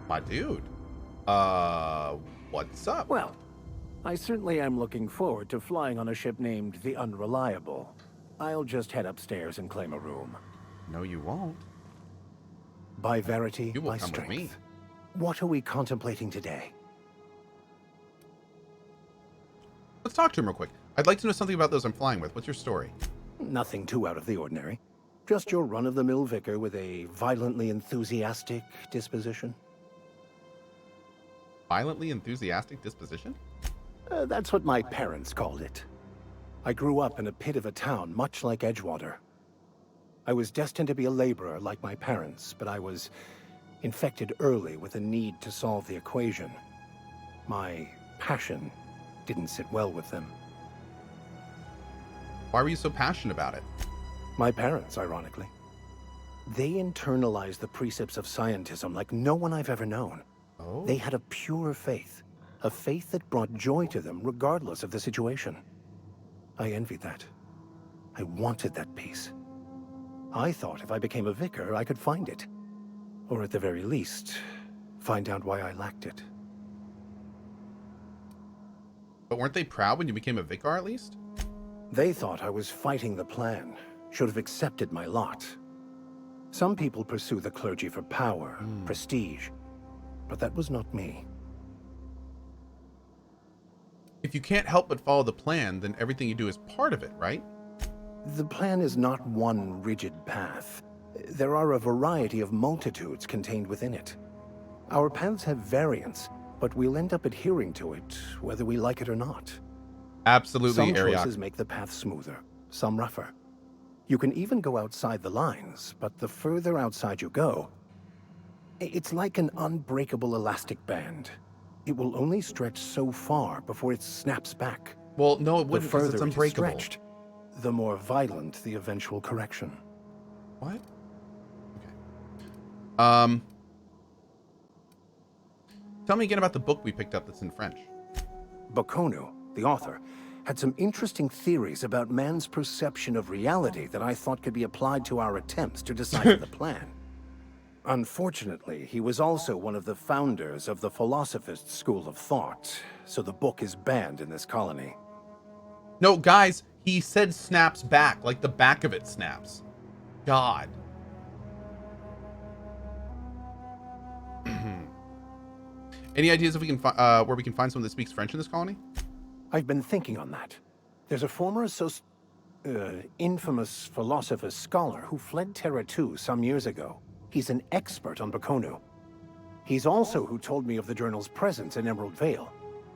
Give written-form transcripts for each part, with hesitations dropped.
My dude. What's up? Well, I certainly am looking forward to flying on a ship named the Unreliable. I'll just head upstairs and claim a room. No, you won't. By verity, You will by come with me. strength. What are we contemplating today? Let's talk to him real quick. I'd like to know something about those I'm flying with. What's your story? Nothing too out of the ordinary. Just your run-of-the-mill vicar with a violently enthusiastic disposition. Violently enthusiastic disposition? That's what my parents called it. I grew up in a pit of a town much like Edgewater. I was destined to be a laborer like my parents, but I was infected early with a need to solve the equation. My passion didn't sit well with them. Why were you so passionate about it? My parents, ironically. They internalized the precepts of scientism like no one I've ever known. Oh. They had a pure faith, a faith that brought joy to them regardless of the situation. I envied that. I wanted that peace. I thought if I became a vicar, I could find it. Or at the very least, find out why I lacked it. But weren't they proud when you became a vicar at least? They thought I was fighting the plan, should have accepted my lot. Some people pursue the clergy for power, prestige, but that was not me. If you can't help but follow the plan, then everything you do is part of it, right? The plan is not one rigid path. There are a variety of multitudes contained within it. Our paths have variance, but we'll end up adhering to it, whether we like it or not. Absolutely, Some Ariok. choices make the path smoother, some rougher. You can even go outside the lines, but the further outside you go, it's like an unbreakable elastic band. It will only stretch so far before it snaps back. Well, no, it The wouldn't because further it's it is unbreakable. stretched, the more violent the eventual correction. What? Okay. Tell me again about the book we picked up that's in French. Bocconu, the author, had some interesting theories about man's perception of reality that I thought could be applied to our attempts to decipher the plan. Unfortunately, he was also one of the founders of the Philosophist school of thought, so the book is banned in this colony. No, guys, he said snaps back, like the back of it snaps. God. Any ideas if we can where we can find someone that speaks French in this colony? I've been thinking on that. There's a former infamous Philosophist scholar who fled Terra 2 some years ago. He's an expert on Bocconu. He's also who told me of the journal's presence in Emerald Vale.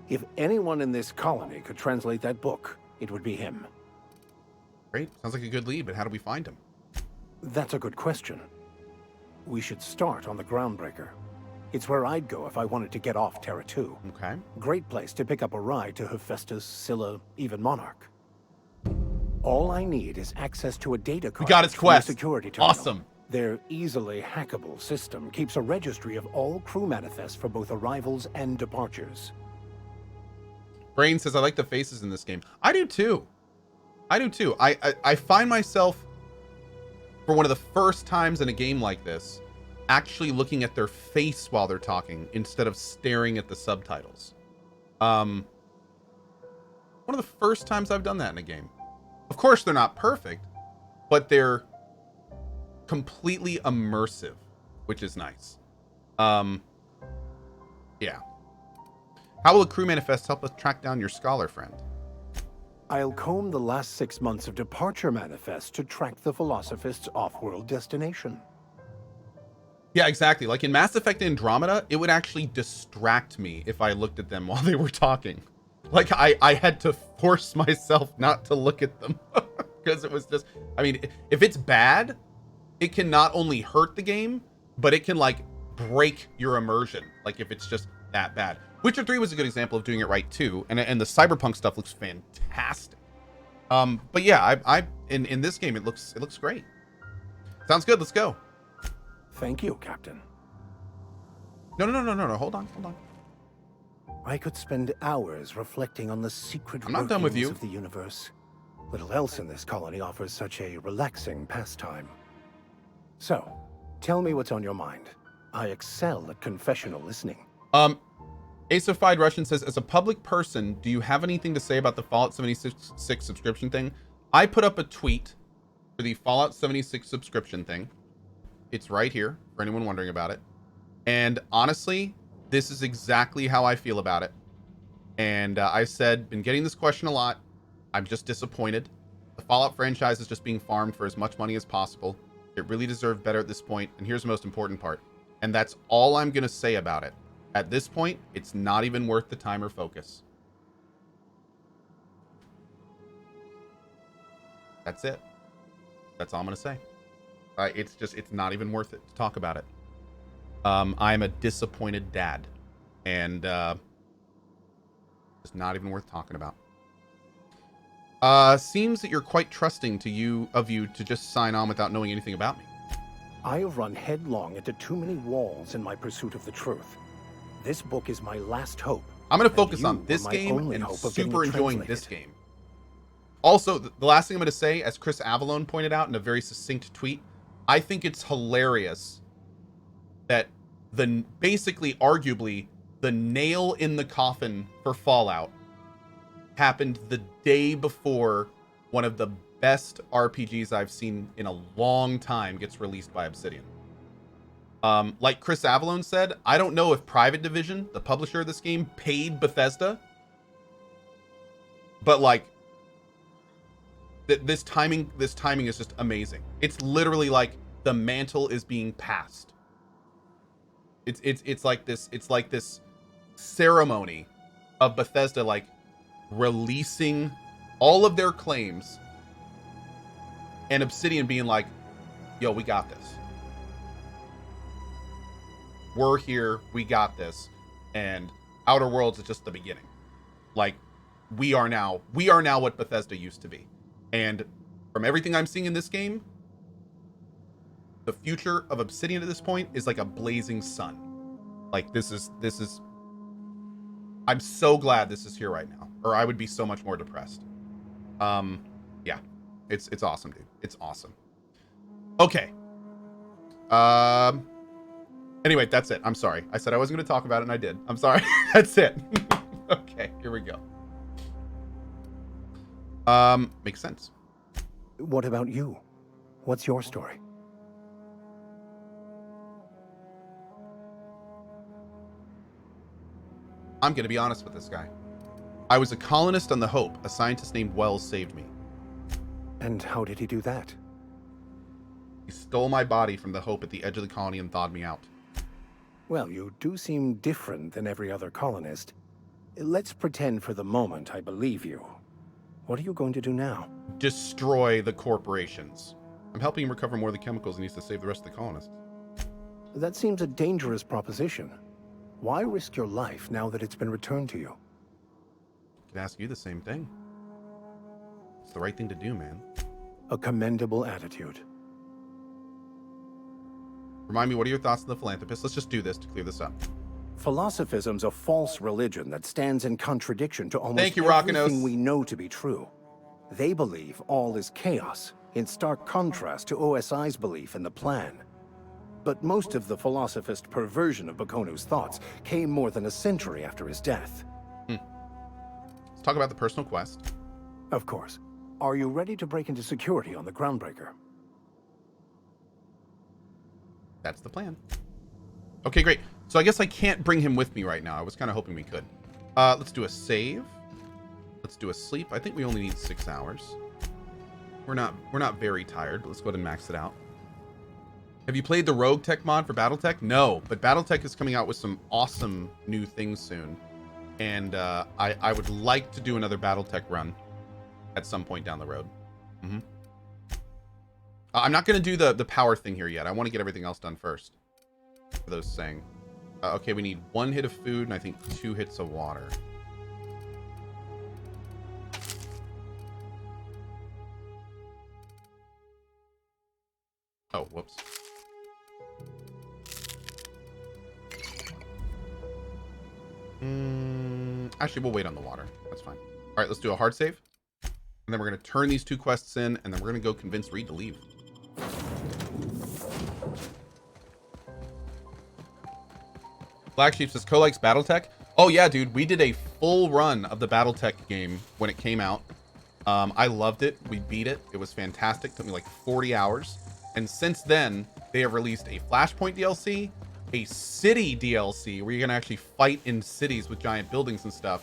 If anyone in this colony could translate that book, it would be him. Great. Sounds like a good lead, but how do we find him? That's a good question. We should start on the Groundbreaker. It's where I'd go if I wanted to get off Terra 2. Okay. Great place to pick up a ride to Hephaestus, Scylla, even Monarch. All I need is access to a data card. We got his from the quest. security terminal. Awesome. Their easily hackable system keeps a registry of all crew manifests for both arrivals and departures. Brain says, I like the faces in this game. I do too. I do too. I find myself, for one of the first times in a game like this, actually looking at their face while they're talking instead of staring at the subtitles. One of the first times I've done that in a game. Of course, they're not perfect, but they're completely immersive, which is nice. Yeah. How will a crew manifest help us track down your scholar friend? I'll comb the last 6 months of departure manifests to track the Philosophist's off-world destination. Yeah, exactly. Like in Mass Effect Andromeda, it would actually distract me if I looked at them while they were talking. Like I had to force myself not to look at them because it was just, I mean, if it's bad, it can not only hurt the game, but it can like break your immersion. Like if it's just that bad. Witcher 3 was a good example of doing it right too. And the cyberpunk stuff looks fantastic. But yeah, I in this game, it looks great. Sounds good. Let's go. Thank you, Captain. No. Hold on. I could spend hours reflecting on the secret I'm not done with workings you. of the universe. Little else in this colony offers such a relaxing pastime. So, tell me what's on your mind. I excel at confessional listening. Acified Russian says, as a public person, do you have anything to say about the Fallout 76 subscription thing? I put up a tweet for the Fallout 76 subscription thing. It's right here for anyone wondering about it. And honestly, this is exactly how I feel about it. And I said, been getting this question a lot. I'm just disappointed. The Fallout franchise is just being farmed for as much money as possible. It really deserved better at this point. And here's the most important part. And that's all I'm going to say about it. At this point, it's not even worth the time or focus. That's it. That's all I'm going to say. It's not even worth it to talk about it. I'm a disappointed dad. And it's not even worth talking about. Seems that you're quite trusting of you to just sign on without knowing anything about me. I have run headlong into too many walls in my pursuit of the truth. This book is my last hope. I'm going to focus on this game and super enjoying this game. Also, the last thing I'm going to say, as Chris Avalone pointed out in a very succinct tweet, I think it's hilarious that basically, arguably, the nail in the coffin for Fallout happened the day before one of the best RPGs I've seen in a long time gets released by Obsidian. Like Chris Avalone said, I don't know if Private Division, the publisher of this game, paid Bethesda, but like this timing is just amazing. It's literally like the mantle is being passed. It's like this ceremony of Bethesda like releasing all of their claims and Obsidian being like, yo, we got this. We're here, we got this. And Outer Worlds is just the beginning. Like, we are now what Bethesda used to be. And from everything I'm seeing in this game, the future of Obsidian at this point is like a blazing sun. Like, this is I'm so glad this is here right now, or I would be so much more depressed. Yeah, it's awesome, dude. It's awesome. Okay. Anyway, that's it. I'm sorry. I said I wasn't going to talk about it, and I did. I'm sorry. That's it. Okay, here we go. Makes sense. What about you? What's your story? I'm going to be honest with this guy. I was a colonist on the Hope. A scientist named Wells saved me. And how did he do that? He stole my body from the Hope at the edge of the colony and thawed me out. Well, you do seem different than every other colonist. Let's pretend for the moment I believe you. What are you going to do now? Destroy the corporations. I'm helping him recover more of the chemicals he needs to save the rest of the colonists. That seems a dangerous proposition. Why risk your life now that it's been returned to you? I could ask you the same thing. It's the right thing to do, man. A commendable attitude. Remind me, what are your thoughts on the philanthropist? Let's just do this to clear this up. Philosophism's a false religion that stands in contradiction to almost Rockinos. everything we know to be true. They believe all is chaos, in stark contrast to OSI's belief in the plan. But most of the philosophist perversion of Bakonu's thoughts came more than a century after his death. Let's talk about the personal quest. Of course. Are you ready to break into security on the Groundbreaker? That's the plan. Okay, great. So I guess I can't bring him with me right now. I was kind of hoping we could. Let's do a save. Let's do a sleep. I think we only need 6 hours. We're not very tired, but let's go ahead and max it out. Have you played the Rogue Tech mod for Battletech? No, but Battletech is coming out with some awesome new things soon. And I would like to do another Battletech run at some point down the road. I'm not going to do the power thing here yet. I want to get everything else done first. For those saying. Okay, we need 1 hit of food and I think 2 hits of water. Oh, whoops. Actually, we'll wait on the water. That's fine. All right, let's do a hard save. And then we're going to turn these 2 quests in, and then we're going to go convince Reed to leave. Black Sheep says, Co likes Battletech. Oh yeah, dude. We did a full run of the Battletech game when it came out. I loved it. We beat it. It was fantastic. Took me like 40 hours. And since then, they have released a Flashpoint DLC, a city DLC where you're going to actually fight in cities with giant buildings and stuff.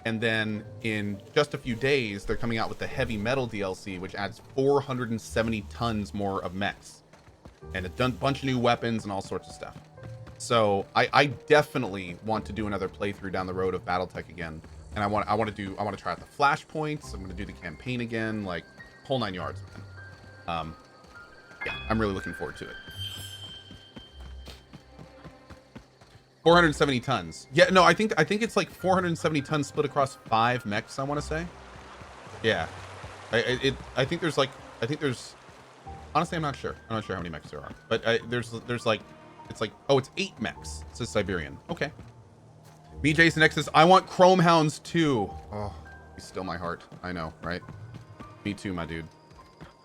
And then in just a few days, they're coming out with the Heavy Metal DLC, which adds 470 tons more of mechs and a bunch of new weapons and all sorts of stuff. So I definitely want to do another playthrough down the road of Battletech again. And I want to try out the flashpoints. I'm going to do the campaign again, like whole 9 yards, man. Yeah, I'm really looking forward to it. 470 tons. Yeah, no, I think it's like 470 tons split across 5 mechs, I want to say. Yeah. I think there's honestly, I'm not sure. I'm not sure how many mechs there are. But there's like it's 8 mechs. It says Siberian. Okay. Me, Jason X says, I want Chrome Hounds too. Oh, he's still my heart. I know, right? Me too, my dude.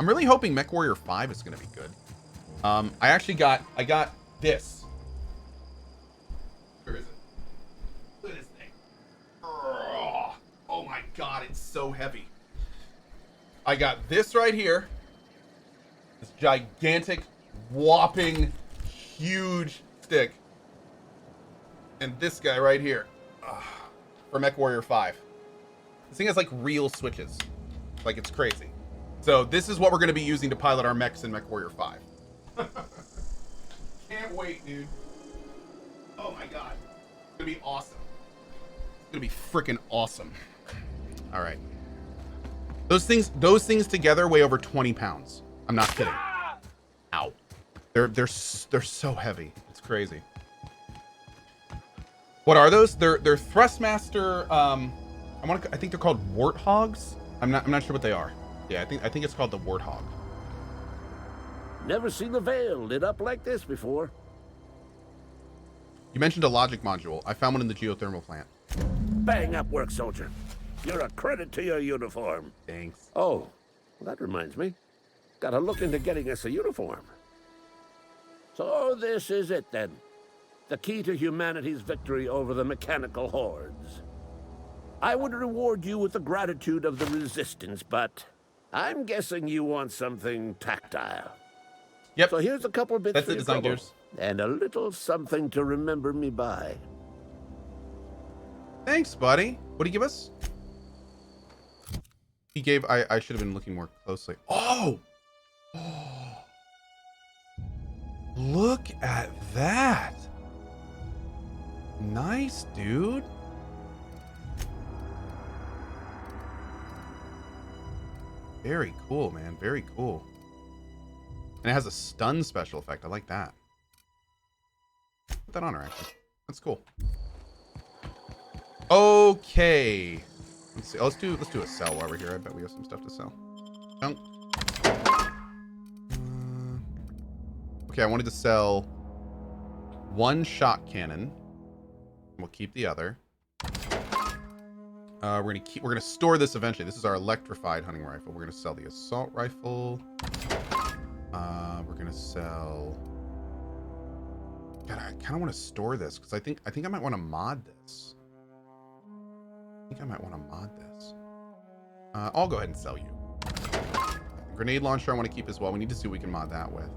I'm really hoping Mech Warrior 5 is going to be good. I got this. Where is it? Look at this thing. Oh my god, it's so heavy. I got this right here. This gigantic, whopping, huge stick. And this guy right here for Mech Warrior 5. This thing has like real switches. Like, it's crazy. So this is what we're going to be using to pilot our mechs in Mech Warrior 5. Can't wait, dude. Oh my god. It's going to be awesome. It's going to be freaking awesome. All right. Those things together weigh over 20 pounds. I'm not kidding. Ow. They're so heavy. It's crazy. What are those? They're Thrustmaster. I think they're called Warthogs. I'm not sure what they are. Yeah, I think it's called the Warthog. Never seen the Veil lit up like this before. You mentioned a logic module. I found one in the geothermal plant. Bang up work, soldier. You're a credit to your uniform. Thanks. Oh, well, that reminds me. Gotta look into getting us a uniform. So this is it then. The key to humanity's victory over the mechanical hordes. I would reward you with the gratitude of the resistance, but I'm guessing you want something tactile. Yep. So here's a couple of bits That's for it, your design trouble, gears. and a little something to remember me by. Thanks, buddy. What did he give us? He gave. I should have been looking more closely. Oh. Look at that. Nice, dude. Very cool, man. Very cool. And it has a stun special effect. I like that. Put that on her, actually. That's cool. Okay. Let's see. Oh, let's do a sell while we're here. I bet we have some stuff to sell. Junk. Okay, I wanted to sell one shot cannon. We'll keep the other. We're gonna store this eventually. This is our electrified hunting rifle. We're gonna sell the assault rifle. We're gonna sell. God, I kind of want to store this because I think I might want to mod this. I'll go ahead and sell you. The grenade launcher I want to keep as well. We need to see what we can mod that with.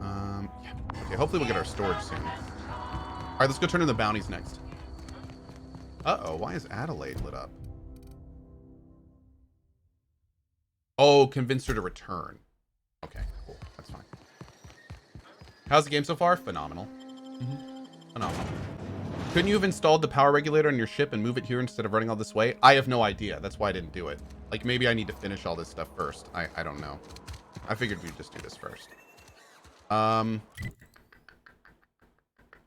Yeah. Okay, hopefully we'll get our storage soon. All right, let's go turn in the bounties next. Uh-oh, why is Adelaide lit up? Oh, convince her to return. Okay, cool. That's fine. How's the game so far? Phenomenal. Phenomenal. Couldn't you have installed the power regulator on your ship and move it here instead of running all this way? I have no idea. That's why I didn't do it. Like, maybe I need to finish all this stuff first. I don't know. I figured we'd just do this first.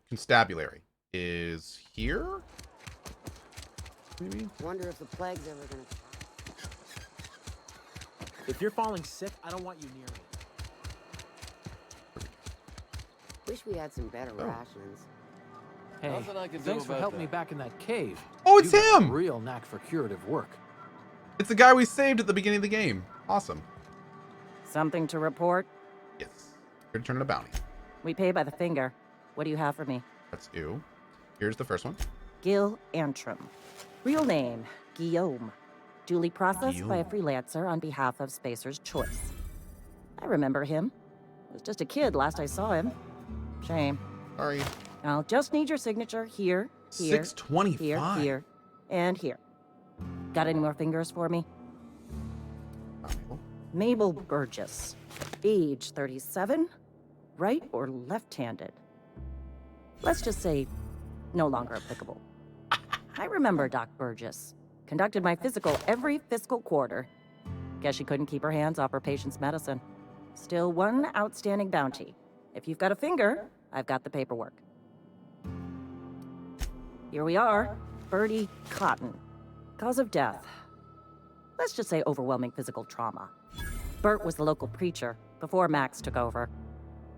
Constabulary is here. Maybe. Wonder if the plague's ever gonna. If you're falling sick, I don't want you near me. Wish we had some better rations. Hey, Nothing I can do thanks for about helping that. me back in that cave. Oh, it's You got a him! real knack for curative work. It's the guy we saved at the beginning of the game. Awesome. Something to report? Yes. Here to turn in a bounty. We pay by the finger. What do you have for me? That's ew. Here's the first one. Gil Antrim. Real name, Guillaume. Duly processed by a freelancer on behalf of Spacer's Choice. I remember him. Was just a kid last I saw him. Shame. Sorry. I'll just need your signature here, here, 625. here, and here. Got any more fingers for me? Mabel Burgess. Age 37. Right or left-handed? Let's just say no longer applicable. I remember Doc Burgess. Conducted my physical every fiscal quarter. Guess she couldn't keep her hands off her patient's medicine. Still one outstanding bounty. If you've got a finger, I've got the paperwork. Here we are. Bertie Cotton. Cause of death. Let's just say overwhelming physical trauma. Bert was the local preacher before Max took over.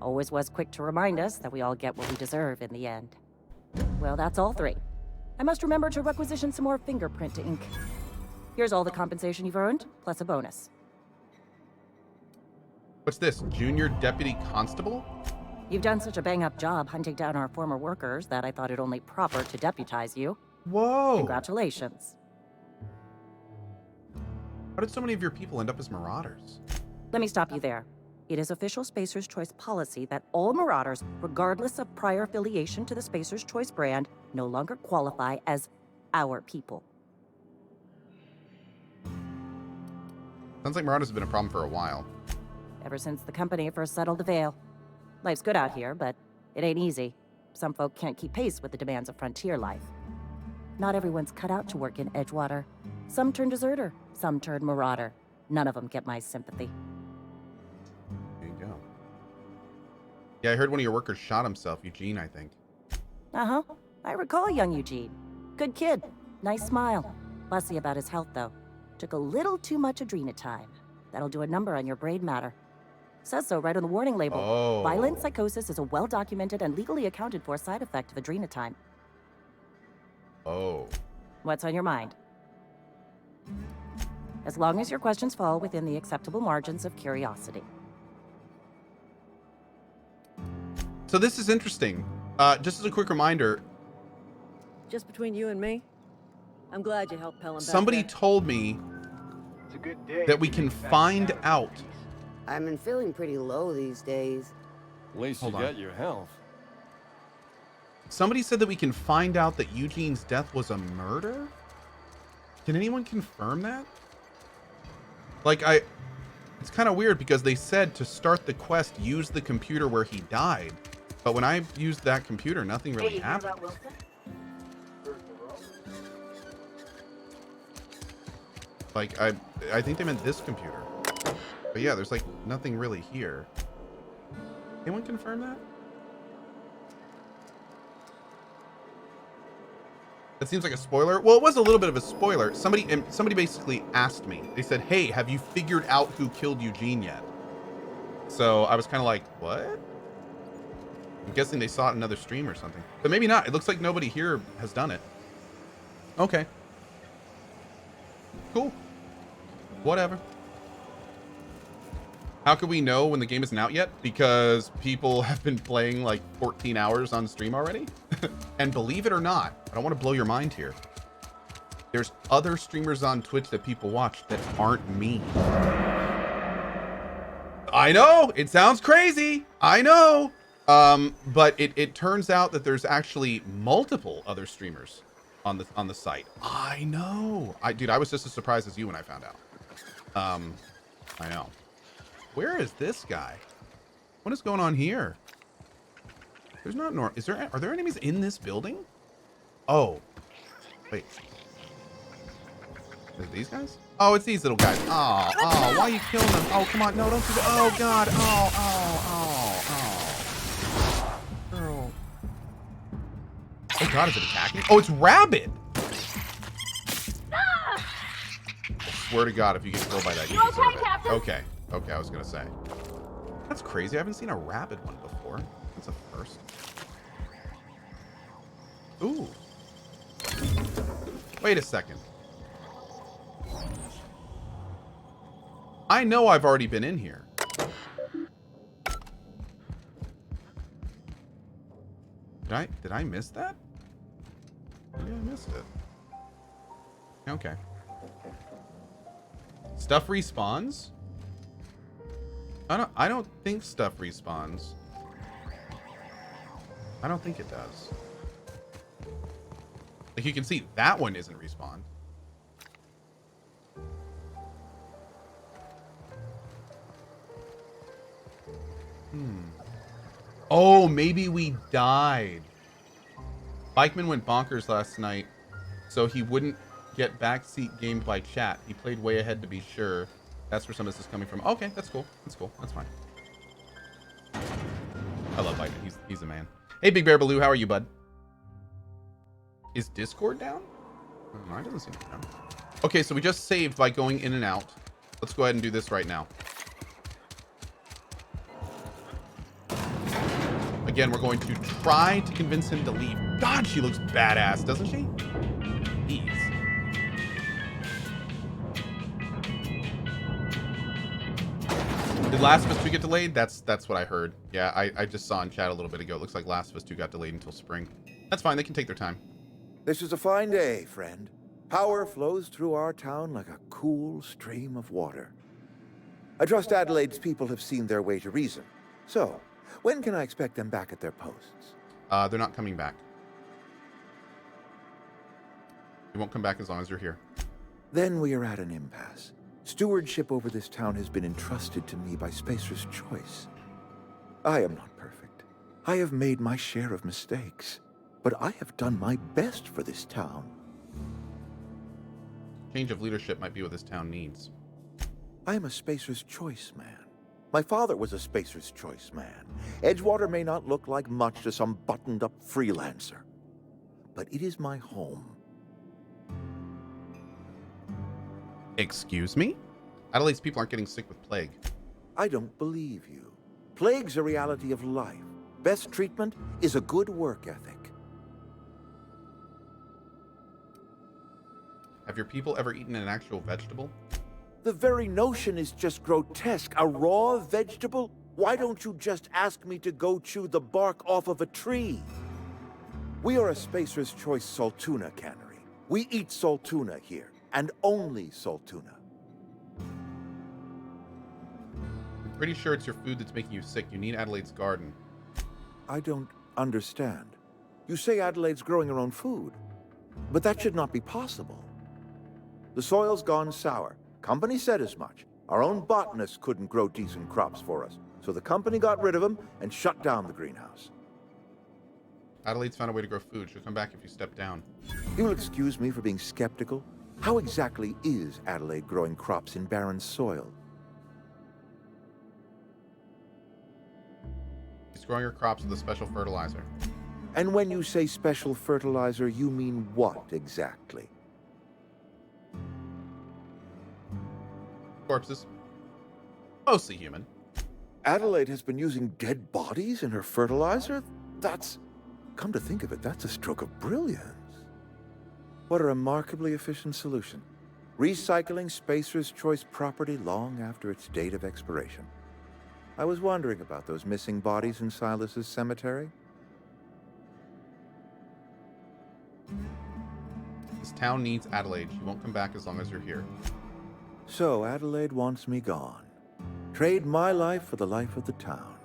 Always was quick to remind us that we all get what we deserve in the end. Well, that's all three. I must remember to requisition some more fingerprint ink. Here's all the compensation you've earned, plus a bonus. What's this? Junior Deputy Constable? You've done such a bang-up job hunting down our former workers that I thought it only proper to deputize you. Whoa. Congratulations. How did so many of your people end up as marauders? Let me stop you there. It is official Spacer's Choice policy that all marauders, regardless of prior affiliation to the Spacer's Choice brand, no longer qualify as our people. Sounds like marauders have been a problem for a while. Ever since the company first settled the Veil. Life's good out here, but it ain't easy. Some folk can't keep pace with the demands of frontier life. Not everyone's cut out to work in Edgewater. Some turn deserter, some turn marauder. None of them get my sympathy. There you go. Yeah, I heard one of your workers shot himself, Eugene, I think. Uh-huh. I recall young Eugene. Good kid. Nice smile. Fussy about his health, though. Took a little too much adrenatime. That'll do a number on your brain matter. Says so right on the warning label. Oh. Violent psychosis is a well-documented and legally accounted for side effect of adrenatime. Oh. What's on your mind? As long as your questions fall within the acceptable margins of curiosity. So this is interesting. Just as a quick reminder, Just between you and me, I'm glad you helped Pelham back somebody there. told me that we can find out. I've been feeling pretty low these days. At least Hold you on. got your health. Somebody said that we can find out that Eugene's death was a murder? Can anyone confirm that? Like, it's kind of weird because they said to start the quest, use the computer where he died. But when I used that computer, nothing really happened. Like, I think they meant this computer. But yeah, there's like nothing really here. Anyone confirm that? That seems like a spoiler. Well, it was a little bit of a spoiler. Somebody basically asked me. They said, "Hey, have you figured out who killed Eugene yet?" So I was kind of like, "What?" I'm guessing they saw it in another stream or something. But maybe not. It looks like nobody here has done it. Okay. Cool. Whatever. How could we know when the game isn't out yet? Because people have been playing like 14 hours on stream already. And believe it or not, I don't want to blow your mind here. There's other streamers on Twitch that people watch that aren't me. I know, it sounds crazy. I know. But it turns out that there's actually multiple other streamers on the site. I know. Dude, I was just as surprised as you when I found out. I know. Where is this guy? What is going on here? There's not are there enemies in this building? Oh. Wait. Is it these guys? Oh, it's these little guys. Oh, why are you killing them? Oh, come on. No, don't do that. Oh, God. Oh. Girl. Oh, God, is it attacking? Oh, it's Rabbit. I swear to God, if you get killed by that, you deserve it. Okay, I was gonna say. That's crazy. I haven't seen a rabid one before. That's a first. Ooh. Wait a second. I know I've already been in here. Did I miss that? Maybe I missed it. Okay. Stuff respawns? I don't think stuff respawns. I don't think it does. Like you can see that one isn't respawned. Oh, maybe we died. Bikeman went bonkers last night, so he wouldn't get backseat gamed by chat. He played way ahead to be sure. That's where some of this is coming from. Okay, that's cool. That's cool. That's fine. I love Bikeman. He's a man. Hey, Big Bear Baloo, how are you, bud? Is Discord down? No, it doesn't seem to be down. Okay, so we just saved by going in and out. Let's go ahead and do this right now. Again, we're going to try to convince him to leave. God, she looks badass, doesn't she? Jeez. Did Last of Us 2 get delayed? That's what I heard. Yeah, I just saw in chat a little bit ago. It looks like Last of Us 2 got delayed until spring. That's fine. They can take their time. This is a fine day, friend. Power flows through our town like a cool stream of water. I trust Adelaide's people have seen their way to reason. So, when can I expect them back at their posts? They're not coming back. They won't come back as long as you're here. Then we are at an impasse. Stewardship over this town has been entrusted to me by Spacer's Choice. I am not perfect. I have made my share of mistakes. But I have done my best for this town. Change of leadership might be what this town needs. I am a Spacer's Choice man. My father was a Spacer's Choice man. Edgewater may not look like much to some buttoned-up freelancer, but it is my home. Excuse me? Adelaide's people aren't getting sick with plague. I don't believe you. Plague's a reality of life. Best treatment is a good work ethic. Have your people ever eaten an actual vegetable? The very notion is just grotesque. A raw vegetable? Why don't you just ask me to go chew the bark off of a tree? We are a Spacer's Choice saltuna cannery. We eat saltuna here, and only saltuna. I'm pretty sure it's your food that's making you sick. You need Adelaide's garden. I don't understand. You say Adelaide's growing her own food, but that should not be possible. The soil's gone sour. Company said as much. Our own botanists couldn't grow decent crops for us, so the company got rid of them and shut down the greenhouse. Adelaide's found a way to grow food. She'll come back if you step down. You will excuse me for being skeptical. How exactly is Adelaide growing crops in barren soil? She's growing her crops with a special fertilizer. And when you say special fertilizer, you mean what exactly? Corpses. Mostly human. Adelaide has been using dead bodies in her fertilizer? That's... Come to think of it, that's a stroke of brilliance. What a remarkably efficient solution. Recycling Spacer's Choice property long after its date of expiration. I was wondering about those missing bodies in Silas's cemetery. This town needs Adelaide. She won't come back as long as you're here. So Adelaide wants me gone. Trade my life for the life of the town.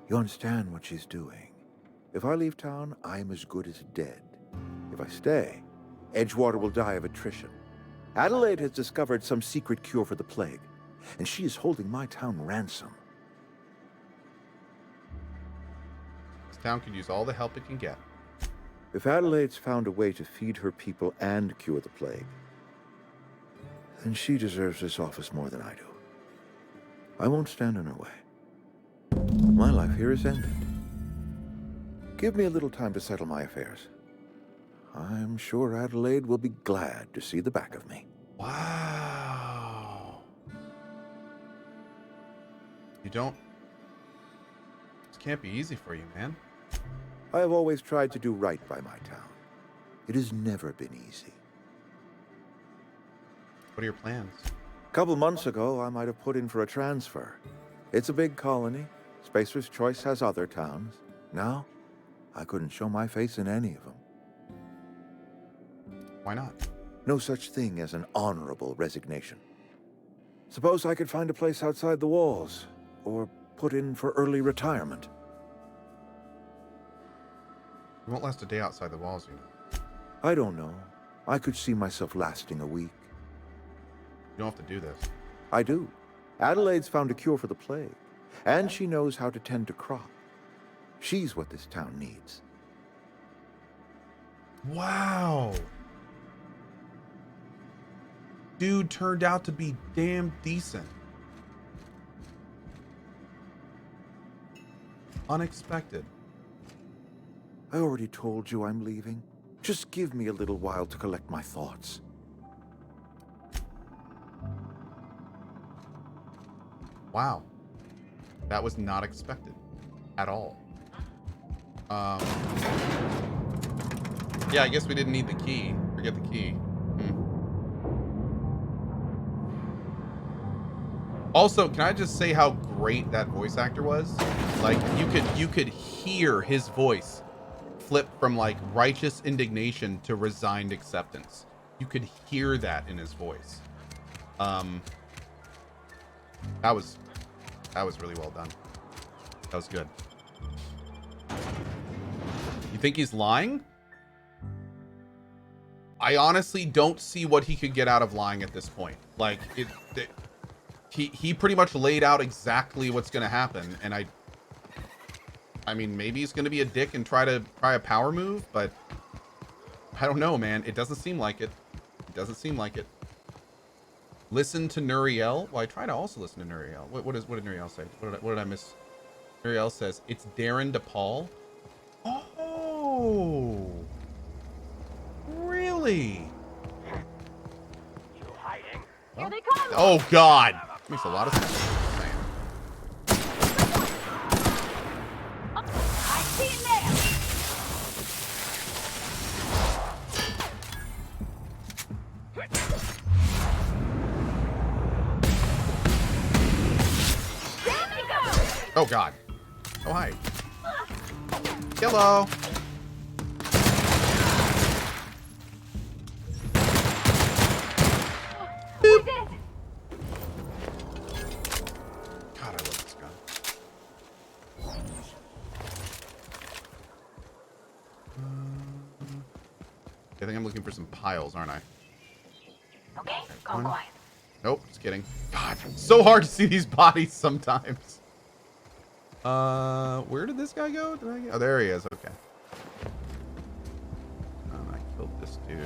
You understand what she's doing. If I leave town, I'm as good as dead. If I stay, Edgewater will die of attrition. Adelaide has discovered some secret cure for the plague, and she is holding my town ransom. This town could use all the help it can get. If Adelaide's found a way to feed her people and cure the plague, then she deserves this office more than I do. I won't stand in her way. My life here is ended. Give me a little time to settle my affairs. I'm sure Adelaide will be glad to see the back of me. Wow. You don't... This can't be easy for you, man. I have always tried to do right by my town. It has never been easy. What are your plans? A couple months ago, I might have put in for a transfer. It's a big colony. Spacer's Choice has other towns. Now, I couldn't show my face in any of them. Why not? No such thing as an honorable resignation. Suppose I could find a place outside the walls, or put in for early retirement. You won't last a day outside the walls, you know. I don't know. I could see myself lasting a week. You don't have to do this. I do. Adelaide's found a cure for the plague, and she knows how to tend to crop. She's what this town needs. Wow. Dude turned out to be damn decent. Unexpected. I already told you I'm leaving. Just give me a little while to collect my thoughts. Wow. That was not expected at all. Yeah, I guess we didn't need the key. Forget the key. Also, can I just say how great that voice actor was? Like, you could hear his voice flip from like righteous indignation to resigned acceptance. You could hear that in his voice. That was really well done. That was good. You think he's lying? I honestly don't see what he could get out of lying at this point. Like, he pretty much laid out exactly what's going to happen, and I mean, maybe he's going to be a dick and try a power move, but I don't know, man. It doesn't seem like it. It doesn't seem like it. Listen to Nuriel. Well, I try to also listen to Nuriel. What did Nuriel say? What did I miss? Nuriel says it's Darren DePaul. Oh, really? You hiding? Well, oh God, makes a lot of sense. I see it now. Oh God. Oh hi. Hello. We did it. God, I love this gun. I think I'm looking for some piles, aren't I? Okay, go One. quiet. Nope, just kidding. God, so hard to see these bodies sometimes. Where did this guy go? Oh, there he is. Okay. I killed this dude.